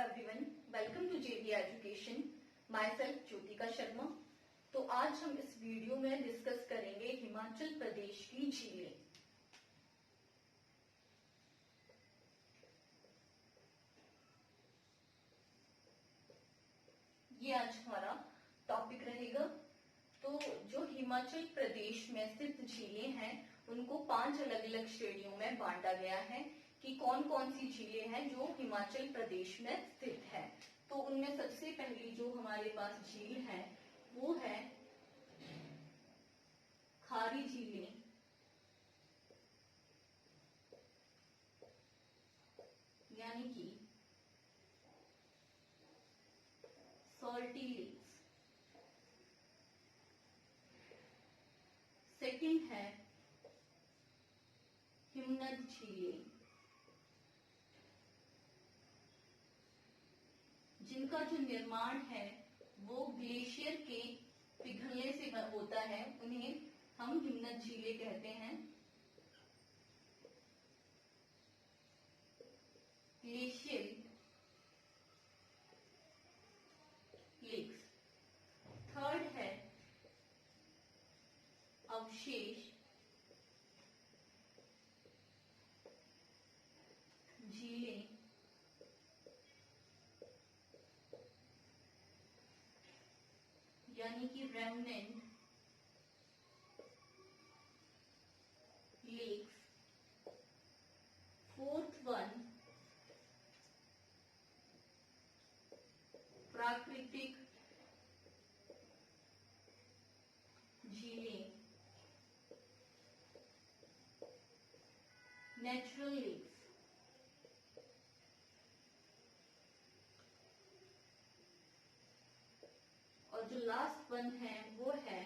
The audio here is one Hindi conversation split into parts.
everyone, welcome to JD Education. Myself Jyotika Sharma. तो आज हम इस वीडियो में डिस्कस करेंगे हिमाचल प्रदेश की झीलें। ये आज हमारा टॉपिक रहेगा। तो जो हिमाचल प्रदेश में स्थित झीलें हैं उनको 5 अलग अलग श्रेणियों में बांटा गया है कि कौन कौन सी झीलें हैं जो हिमाचल प्रदेश में स्थित है। तो उनमें सबसे पहली जो हमारे पास झील है वो है खारी झीलें, यानी कि सॉल्टी लेक्स। सेकंड है हिमनद झीलें, जिनका जो निर्माण है वो ग्लेशियर के पिघलने से होता है, उन्हें हम हिमनद झीलें कहते हैं। Glacial lakes. थर्ड है अवशेष झीलें, यानी कि रेमनेंट लेक्स। फोर्थ वन प्राकृतिक झीलें, नेचुरल लेक्स। और जो लास्ट वन है वो है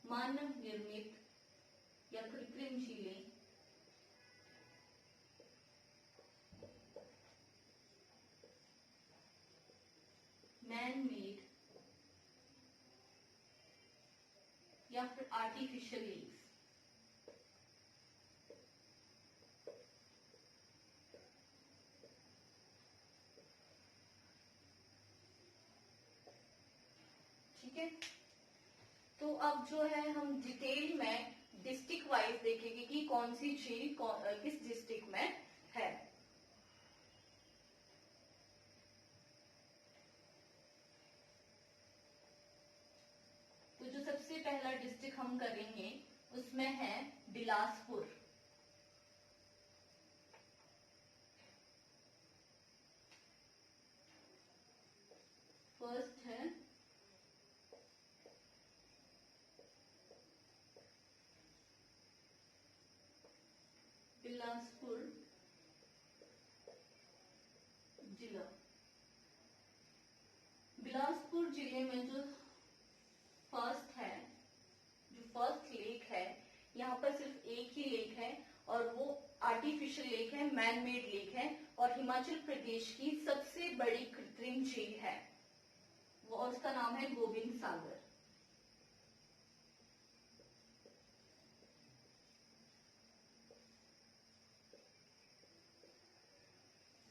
मानव निर्मित या कृत्रिम झीलें, मैन मेड या फिर आर्टिफिशियल लेक्स। ठीक है, तो अब जो है हम डिटेल में डिस्ट्रिक्ट वाइज देखेंगे कि कौन सी झील किस डिस्ट्रिक्ट में है। तो जो सबसे पहला डिस्ट्रिक्ट हम करेंगे उसमें है बिलासपुर। फर्स्ट है बिलासपुर जिला। बिलासपुर जिले में जो फर्स्ट लेक है, यहाँ पर सिर्फ एक ही लेक है और वो आर्टिफिशियल लेक है, मैन मेड लेक है और हिमाचल प्रदेश की सबसे बड़ी कृत्रिम झील है वो, और उसका नाम है गोविंद सागर।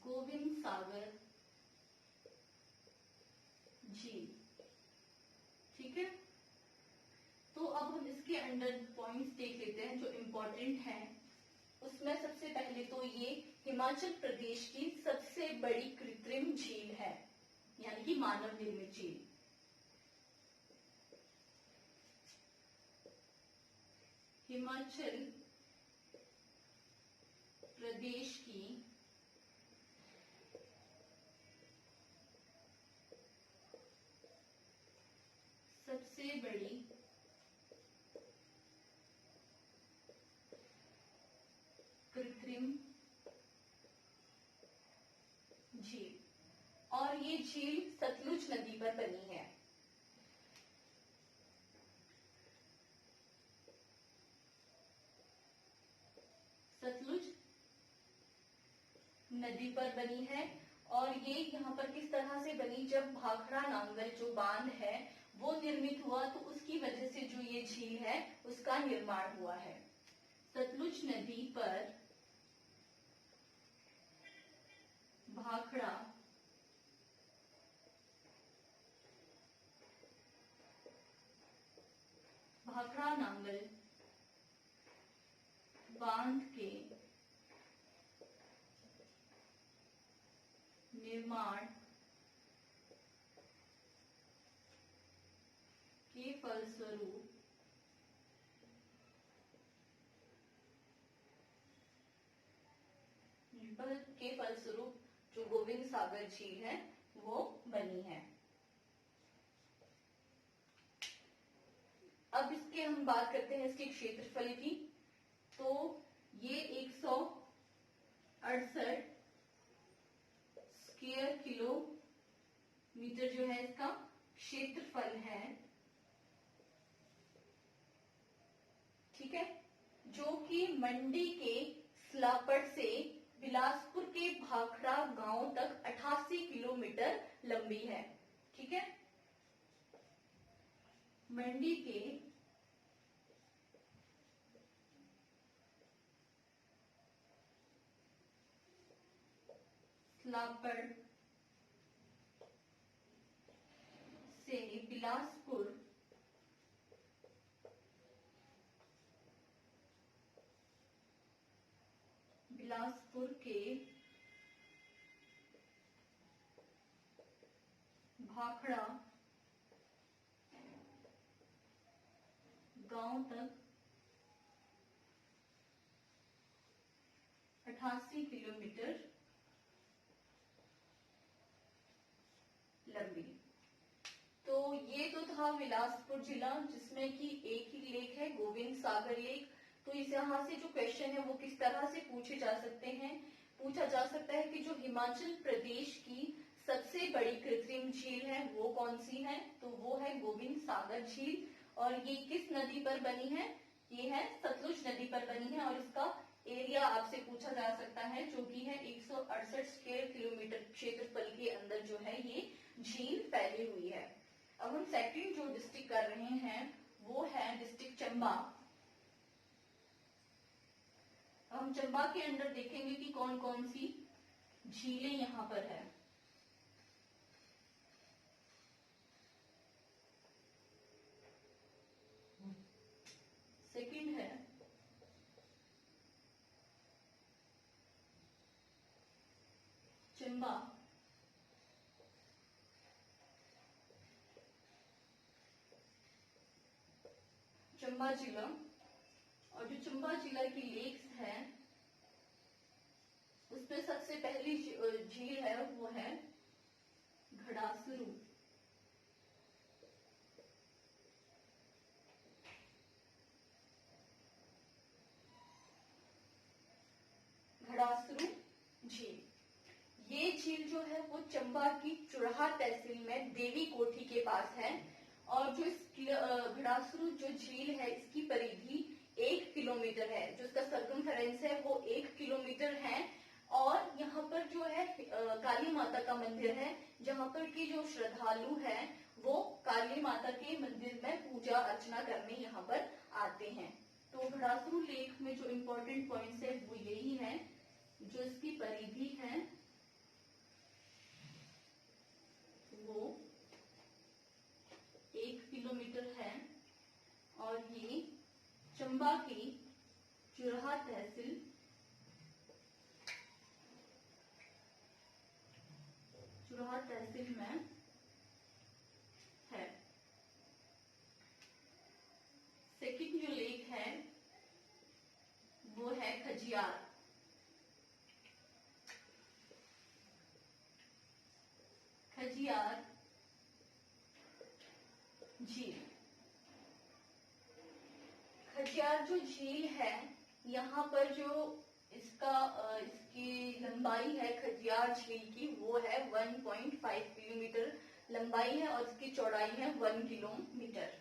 गोविंद सागर झील। ठीक है, तो अब हम इसके अंडर पॉइंट्स देख लेते हैं जो इम्पोर्टेंट हैं। उसमें सबसे पहले तो ये हिमाचल प्रदेश की सबसे बड़ी कृत्रिम झील है, यानी कि मानव निर्मित झील। हिमाचल प्रदेश की सबसे बड़ी कृत्रिम झील, और ये झील सतलुज नदी पर बनी है। सतलुज नदी पर बनी है और ये यहाँ पर किस तरह से बनी, जब भाखड़ा नांगल जो बांध है वो निर्मित हुआ तो उसकी वजह से जो ये झील है उसका निर्माण हुआ है। सतलुज नदी पर भाखड़ा निर्माण के फलस्वरूप जो गोविंद सागर झील है वो बनी है। अब इसके हम बात करते हैं इसके क्षेत्रफल की। तो ये 168 स्क्वायर किलोमीटर जो है इसका क्षेत्रफल है, ठीक है, जो कि मंडी के स्लापड़ से बिलासपुर के भाखड़ा गांव तक 88 किलोमीटर लंबी है, ठीक है। मंडी के स्लापड़ से बिलासपुर के भाखड़ा गांव तक 88 किलोमीटर लंबी। तो ये तो था बिलासपुर जिला, जिसमें कि एक ही लेक है, गोविंद सागर लेक। तो इस यहाँ से जो क्वेश्चन है वो किस तरह से पूछे जा सकते हैं? पूछा जा सकता है कि जो हिमाचल प्रदेश की सबसे बड़ी कृत्रिम झील है वो कौन सी है? तो वो है गोविंद सागर झील। और ये किस नदी पर बनी है? ये है सतलुज नदी पर बनी है। और इसका एरिया आपसे पूछा जा सकता है, जो कि है 168 स्क्वायर किलोमीटर क्षेत्रफल के अंदर जो है ये झील फैली हुई है। अब हम सेकंड जो डिस्ट्रिक्ट कर रहे हैं वो है डिस्ट्रिक्ट चंबा। हम चंबा के अंदर देखेंगे कि कौन कौन सी झीलें यहाँ पर है। सेकंड है चंबा जिला। और जो चंबा जिला की लेक्स है उसमें सबसे पहली झील है वो है घड़ासरू। घड़ासरू झील, ये झील जो है वो चंबा की चुराहा तहसील में देवी कोठी के पास है। और जो इस घड़ासरू जो झील है इसकी परिधि 1 किलोमीटर है, जो इसका सर्कमफेरेंस है वो 1 किलोमीटर है। और यहाँ पर जो है काली माता का मंदिर है, जहाँ पर की जो श्रद्धालु है वो काली माता के मंदिर में पूजा अर्चना करने यहाँ पर आते हैं। तो घड़ासरू लेक में जो इम्पोर्टेंट पॉइंट्स है वो यही है, जो इसकी परिधि है वो 1 किलोमीटर है। और ये चंबा की चुराहा तहसील में है। सेकंड जो लेक है वो है खजियार। खजियार झील, खजियार जो झील है यहाँ पर जो इसकी लंबाई है खजियार झील की वो है 1.5 किलोमीटर लंबाई है। और इसकी चौड़ाई है 1 किलोमीटर।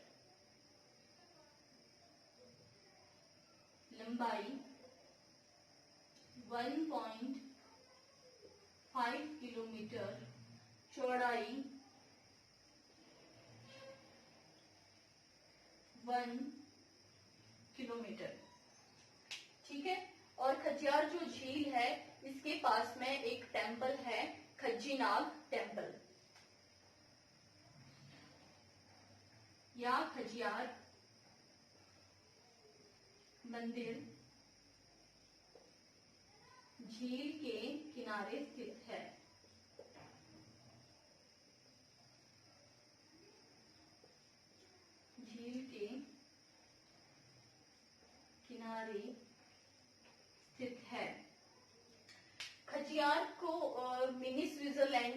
लंबाई 1.5 किलोमीटर, चौड़ाई 1 किलोमीटर, ठीक है। और खजियार जो झील है इसके पास में एक टेम्पल है, खज्जीनाग टेम्पल या खजियार मंदिर झील के किनारे स्थित है।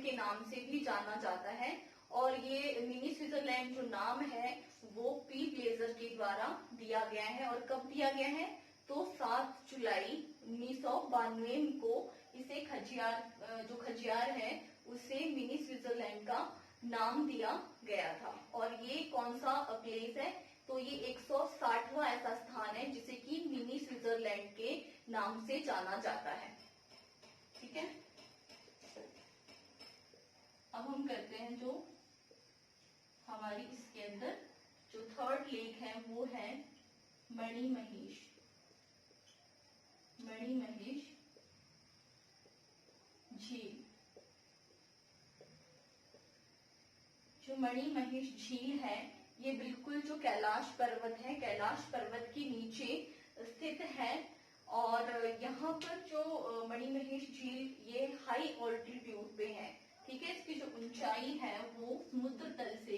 के नाम से भी जाना जाता है। और ये मिनी स्विट्जरलैंड जो नाम है वो पी ब्लेजर के द्वारा दिया गया है। और कब दिया गया है? तो 7 जुलाई 1992 को इसे जो खजियार है उसे मिनी स्विट्जरलैंड का नाम दिया गया था। और ये कौन सा प्लेस है? तो ये 160वां ऐसा स्थान है जिसे कि मिनी स्विट्जरलैंड के नाम से जाना जाता है। ठीक है, अब हम करते हैं जो हमारी इसके अंदर जो थर्ड लेक है वो है मणिमहेश। मणिमहेश झील। जो मणिमहेश झील है ये बिल्कुल जो कैलाश पर्वत है, कैलाश पर्वत के नीचे स्थित है। और यहाँ पर जो मणिमहेश झील ये हाई ऑल्टीट्यूड पे है। ठीक है, इसकी जो ऊंचाई है वो समुद्र तल से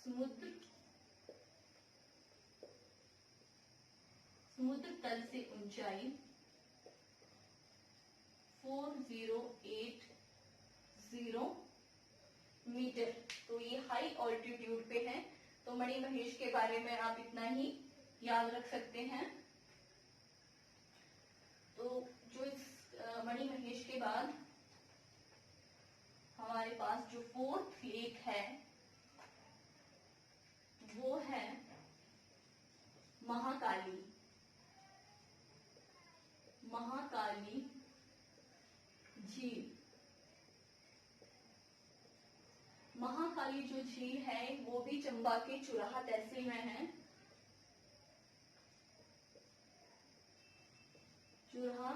4080 मीटर। तो ये हाई ऑल्टीट्यूड पे है। तो मणिमहेश के बारे में आप इतना ही याद रख सकते हैं। तो जो इस मणिमहेश के बाद हमारे पास जो फोर्थ लेक है वो है महाकाली। महाकाली झील। महाकाली जो झील है वो भी चंबा के चुराहा तहसील में है। चुराहा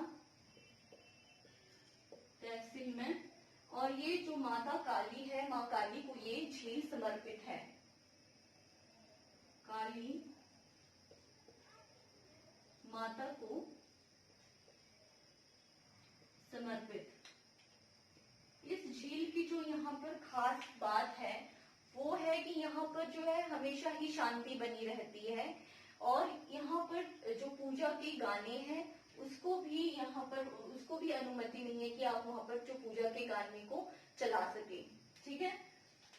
तहसील में। और ये जो माता काली है, माँ काली को ये झील समर्पित है। काली माता को समर्पित। इस झील की जो यहाँ पर खास बात है वो है कि यहाँ पर जो है हमेशा ही शांति बनी रहती है। और यहाँ पर जो पूजा के गाने हैं उसको भी अनुमति नहीं है कि आप वहां पर जो पूजा के गाने को चला सके। ठीक है,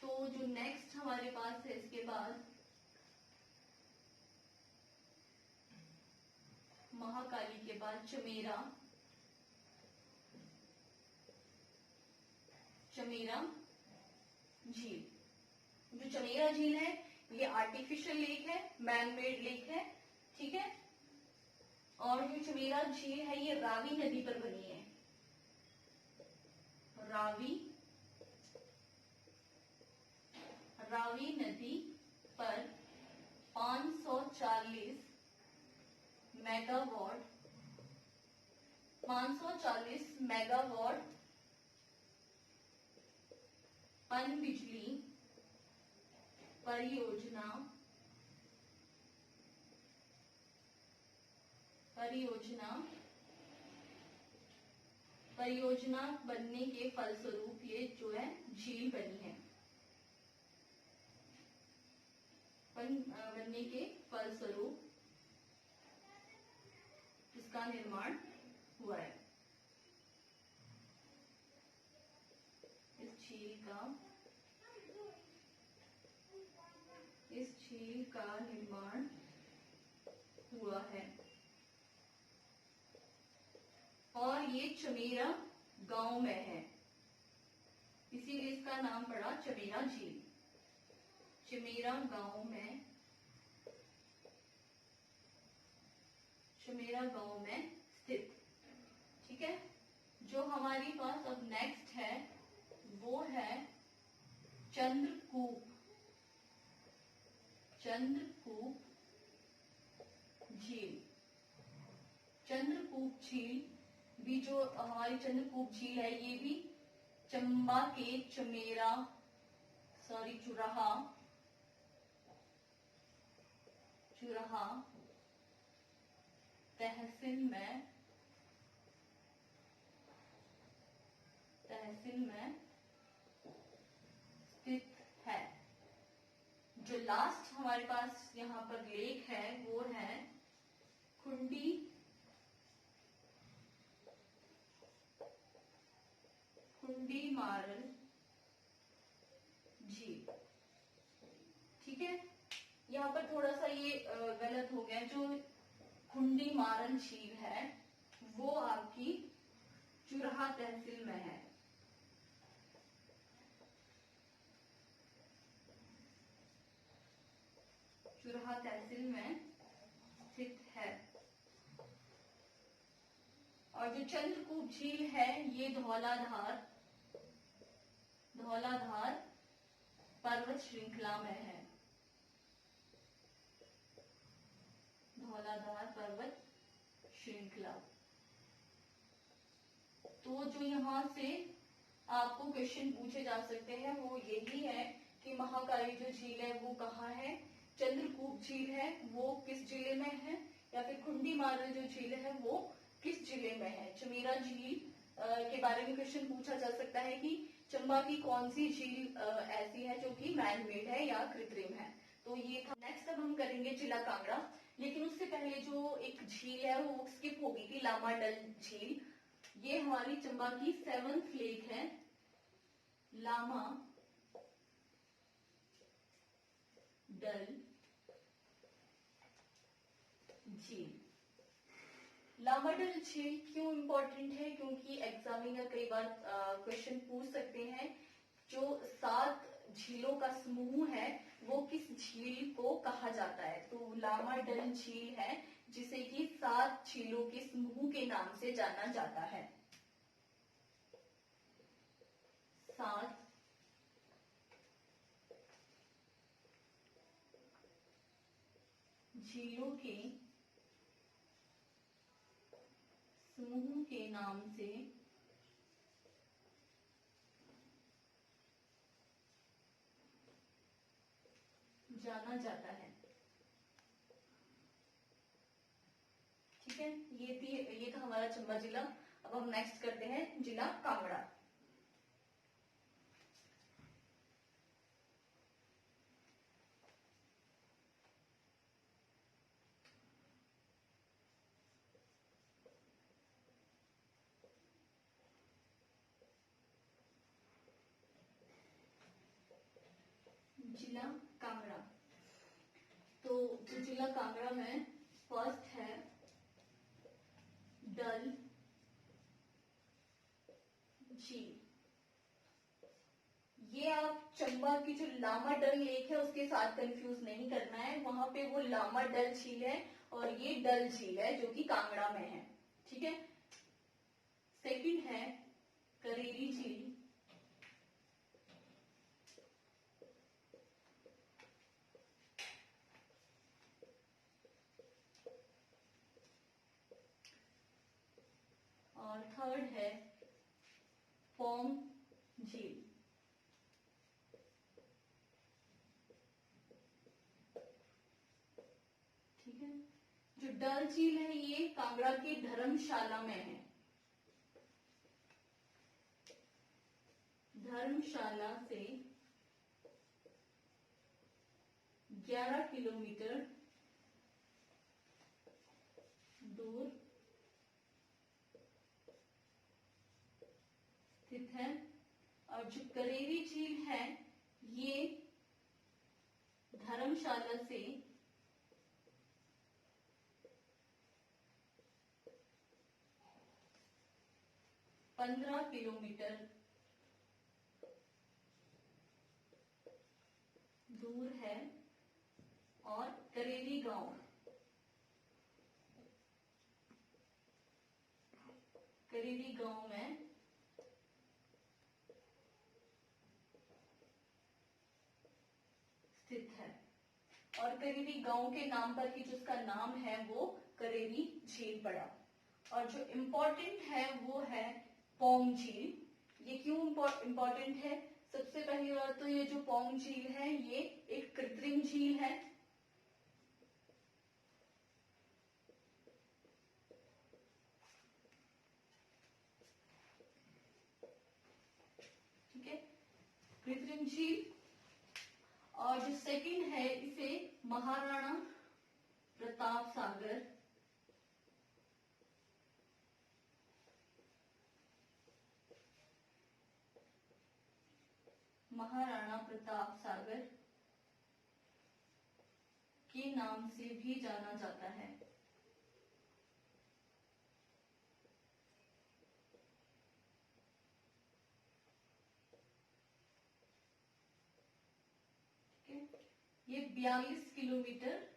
तो जो नेक्स्ट हमारे पास है इसके बाद महाकाली के बाद चमेरा। चमेरा झील। जो चमेरा झील है ये आर्टिफिशियल लेक है, मैन मेड लेक है। ठीक है, और जो चमेरा झील है ये रावी नदी पर बनी है। रावी नदी पर 540 मेगावाट पनबिजली परियोजना बनने के फलस्वरूप ये जो है झील बनी है। बनने के फलस्वरूप इसका निर्माण हुआ है। इस झील का निर्माण हुआ है। और ये चमेरा गांव में है, इसीलिए इसका नाम पड़ा चमेरा झील। चमेरा गांव में स्थित। ठीक है, जो हमारी पास अब नेक्स्ट है वो है चंद्रकूप झील। चंद्रकूप झील भी जो हमारी चंद्रकूप झील है ये भी चंबा के चुराहा तहसील में स्थित है। जो लास्ट हमारे पास यहाँ पर लेक है वो है खुंडी खुंडी मारल झील। ठीक है, यहाँ पर थोड़ा सा ये गलत हो गया। जो खुंडी मारल झील है वो आपकी चुरहा तहसील में है। चुरहा तहसील में स्थित है। और जो चंद्रकूप झील है ये धौलाधार पर्वत श्रृंखला में है। धौलाधार पर्वत श्रृंखला। तो जो यहाँ से आपको क्वेश्चन पूछे जा सकते हैं वो यही है कि महाकाली जो झील है वो कहाँ है, चंद्रकूप झील है वो किस जिले में है, या फिर खुंडी मारल जो झील है वो किस जिले में है। चमेरा झील के बारे में क्वेश्चन पूछा जा सकता है कि चंबा की कौन सी झील ऐसी है जो कि मैन मेड है या कृत्रिम है। तो ये था। नेक्स्ट अब हम करेंगे जिला कांगड़ा, लेकिन उससे पहले जो एक झील है वो स्किप हो गई थी, लामा डल झील। ये हमारी चंबा की 7th लेक है, लामा डल झील। लामा डल झील क्यों इंपॉर्टेंट है, क्योंकि एग्जामिनर कई बार क्वेश्चन पूछ सकते हैं जो 7 झीलों का समूह है वो किस झील को कहा जाता है। तो लामा डल झील है जिसे कि 7 झीलों के समूह के नाम से जाना जाता है। 7 झीलों के समूह के नाम से जाना जाता है। ठीक है, ये था हमारा चंबा जिला। अब हम नेक्स्ट करते हैं जिला कांगड़ा। जिला कांगड़ा। तो जो जिला कांगड़ा में फर्स्ट है डल झील। ये आप चंबा की जो लामा डल लेक है उसके साथ कंफ्यूज नहीं करना है, वहां पे वो लामा डल झील है और ये डल झील है जो कि कांगड़ा में है। ठीक है, सेकंड है करेरी झील। और थर्ड है पौंग झील। ठीक है, जो डल झील है ये कांगड़ा की धर्मशाला में है। धर्मशाला से 11 किलोमीटर दूर स्थित है। और जो करेरी झील है ये धर्मशाला से 15 किलोमीटर दूर है। और करेरी गांव में स्थित है। और करेरी गांव के नाम पर ही जिसका नाम है वो करेरी झील पड़ा। और जो इम्पोर्टेंट है वो है पौंग झील। ये क्यों इम्पोर्टेंट है? सबसे पहली बात तो ये जो पौंग झील है ये एक कृत्रिम झील है। ठीक है, कृत्रिम झील। और जो सेकंड है इसे महाराणा प्रताप सागर महाराणा प्रताप सागर के नाम से भी जाना जाता है। ठीक है, ये 42 किलोमीटर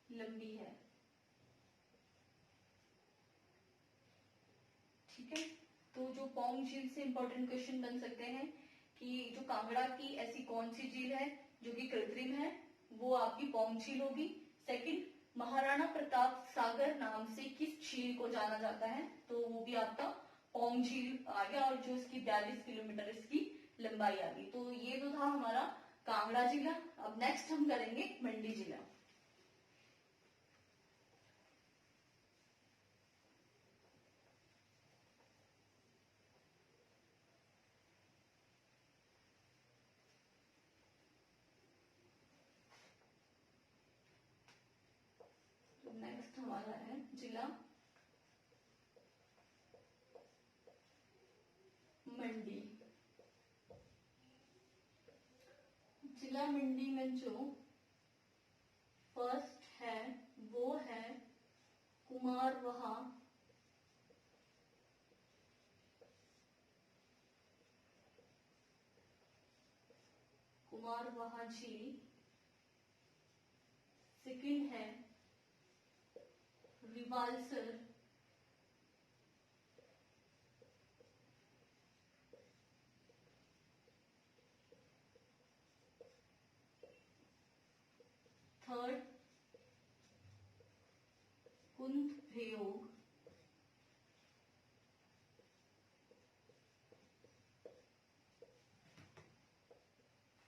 लंबी है। ठीक है, तो जो पौंग झील से इंपॉर्टेंट क्वेश्चन बन सकते हैं कि जो कांगड़ा की ऐसी कौन सी झील है जो कि कृत्रिम है, वो आपकी पौंग झील होगी। सेकंड, महाराणा प्रताप सागर नाम से किस झील को जाना जाता है, तो वो भी आपका पौंग झील आ गया, और जो इसकी 42 किलोमीटर इसकी लंबाई आ गई। तो ये तो था हमारा कांगड़ा जिला। अब नेक्स्ट हम करेंगे मंडी जिला। नेक्स्ट हमारा है जिला मंडी। जिला मंडी में जो फर्स्ट है वो है कुमारवाहा। कुमारवाहा झील। सेकंड है रिवालसर। थर्ड कुंभयोग।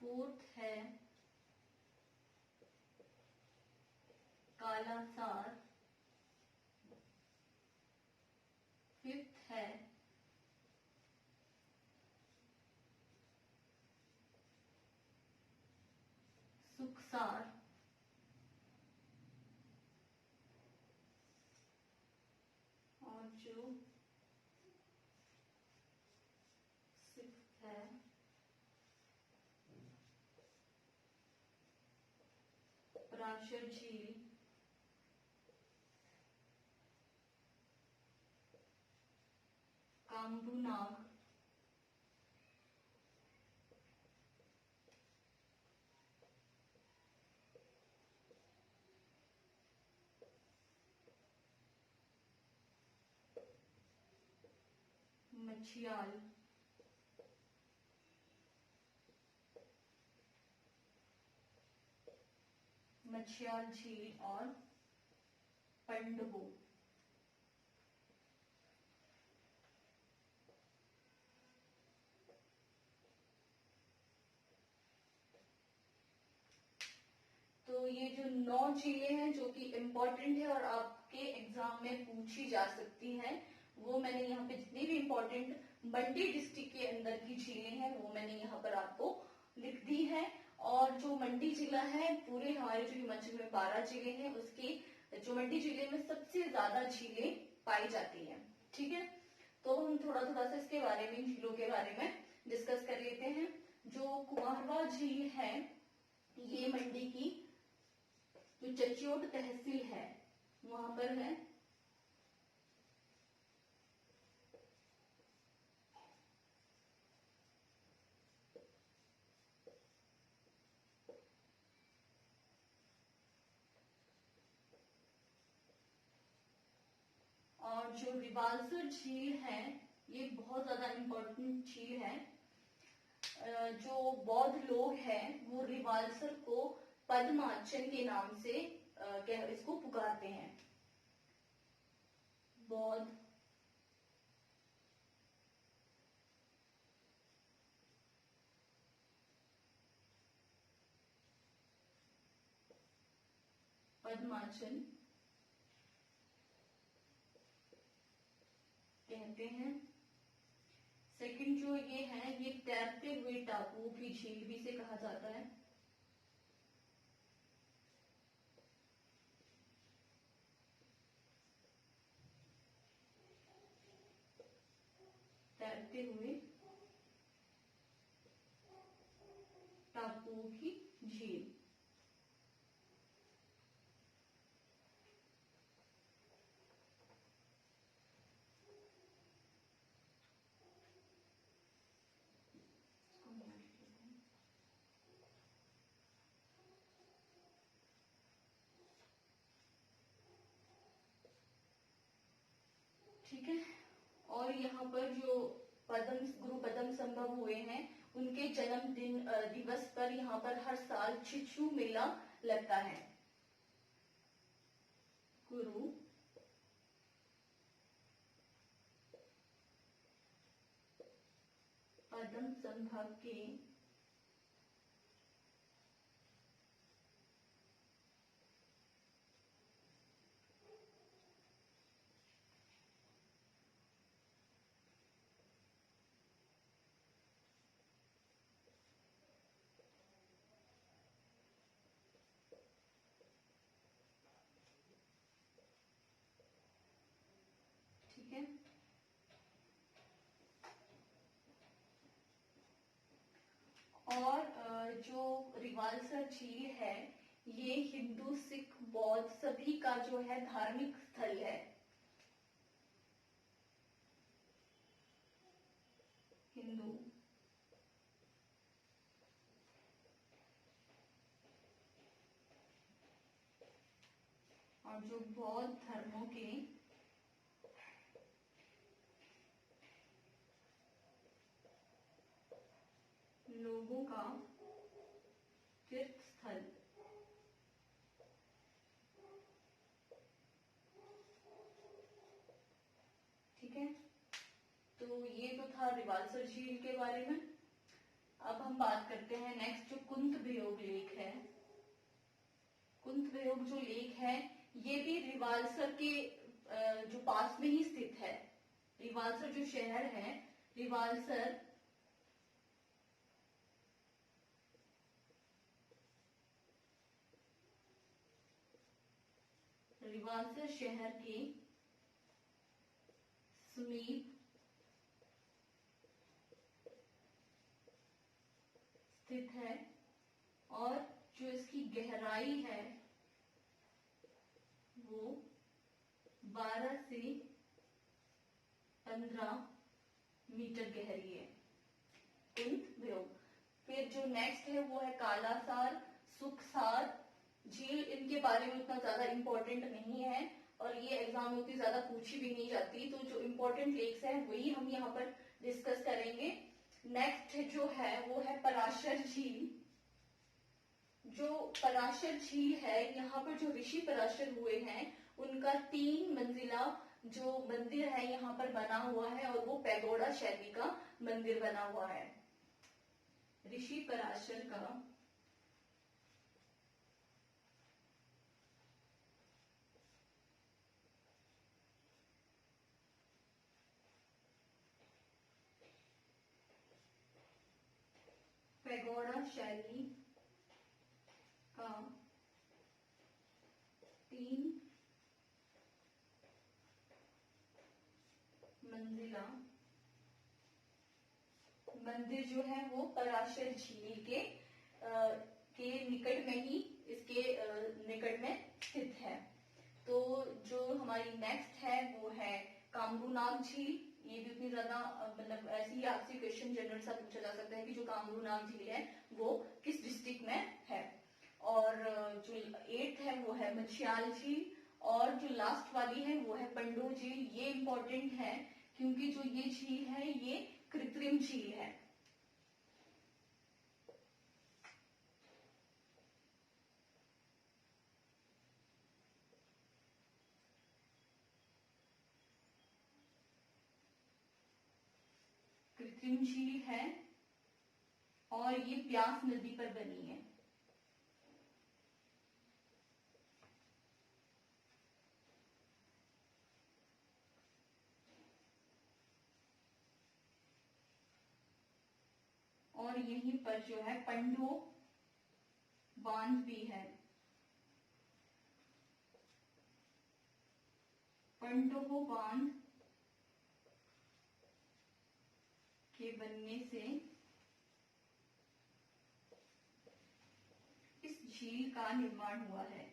फोर्थ है कालासार। फिफ्थ है सुखसार। और जो सिक्स्थ है पराशर झील। कामरूनाग। मछियाल। मछियाल झील और पंडबो। तो ये जो 9 झीलें हैं जो कि इम्पोर्टेंट है और आपके एग्जाम में पूछी जा सकती हैं, वो मैंने यहाँ पे जितनी भी इम्पोर्टेंट मंडी डिस्ट्रिक्ट के अंदर की झीलें हैं वो मैंने यहाँ पर आपको लिख दी है। और जो मंडी जिला है, पूरे हमारे जो हिमाचल में 12 जिले हैं, उसके जो मंडी जिले में सबसे ज्यादा झीलें पाई जाती है। ठीक है, तो हम थोड़ा थोड़ा सा इसके बारे में, झीलों के बारे में डिस्कस कर लेते हैं। जो कुमारवा झील है, ये मंडी की जो चच्योट तहसील है वहां पर है। और जो रिवालसर झील है, ये बहुत ज्यादा इम्पोर्टेंट झील है। जो बौद्ध लोग हैं वो रिवालसर को पद्माचन के नाम से इसको पुकारते हैं। बौद्ध पद्माचन कहते हैं। सेकंड जो ये है, ये तैरते हुए टापू की झील भी से कहा जाता है। तैरते बहते हुए टापुओं की झील। ठीक है, और यहाँ पर जो गुरु पदम संभव हुए हैं, उनके जन्मदिन दिवस पर यहाँ पर हर साल छिछू मेला लगता है। गुरु पदम संभव के ठीक है, और जो रिवाल्सर झील है, ये हिंदू सिख बौद्ध सभी का जो है धार्मिक स्थल है। हिंदू और जो बौद्ध धर्मों के लोगों का तीर्थ स्थल। ठीक है, तो ये तो था रिवाल्सर झील के बारे में। अब हम बात करते हैं नेक्स्ट, जो कुंतबेयोग लेक है। कुंतबेयोग जो लेक है, ये भी रिवाल्सर के जो पास में ही स्थित है। रिवाल्सर जो शहर है, रिवाल्सर शहर के समीप स्थित है, और जो इसकी गहराई है वो 12 से 15 मीटर गहरी है। कुंतबेयोग। फिर जो नेक्स्ट है वो है कालासार, सुखसार झील। इनके बारे में उतना ज्यादा इंपॉर्टेंट नहीं है, और ये एग्जाम में ज्यादा पूछी भी नहीं जाती। तो जो इम्पोर्टेंट लेक्स है वही हम यहाँ पर डिस्कस करेंगे। नेक्स्ट जो है वो है पराशर झील। जो पराशर झील है, यहाँ पर जो ऋषि पराशर हुए हैं, उनका 3 मंजिला जो मंदिर है यहाँ पर बना हुआ है, और वो पैगोडा शैली का मंदिर बना हुआ है। ऋषि पराशर का पैगोडा शैली का 3 मंजिला मंदिर जो है वो पराशर झील के निकट में ही, इसके निकट में स्थित है। तो जो हमारी नेक्स्ट है वो है कामरूनाग झील। ये भी उतनी ज्यादा मतलब ऐसे ही आपसे क्वेश्चन जनरल सा पूछा जा सकता है कि जो कामरूनाग झील है वो किस डिस्ट्रिक्ट में है। और जो 8th है वो है मछियाल झील, और जो लास्ट वाली है वो है पंडो झील। ये इंपॉर्टेंट है क्योंकि जो ये झील है ये कृत्रिम झील है। कृत्रिम झील है, और ये ब्यास नदी पर बनी है। और यहीं पर जो है पंडो बांध भी है। पंडो बांध के बनने से इस झील का निर्माण हुआ है।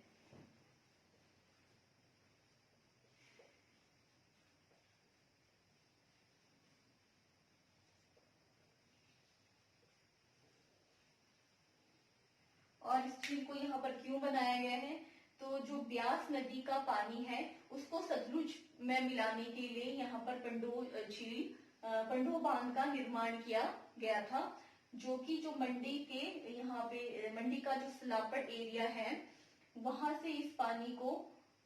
और इस झील को यहाँ पर क्यों बनाया गया है? तो जो ब्यास नदी का पानी है उसको सतलुज में मिलाने के लिए यहाँ पर पंडो बांध का निर्माण किया गया था, जो कि जो मंडी के यहाँ पे मंडी का जो सलापट एरिया है वहां से इस पानी को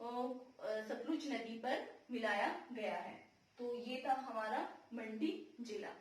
सतलुज नदी पर मिलाया गया है। तो ये था हमारा मंडी जिला।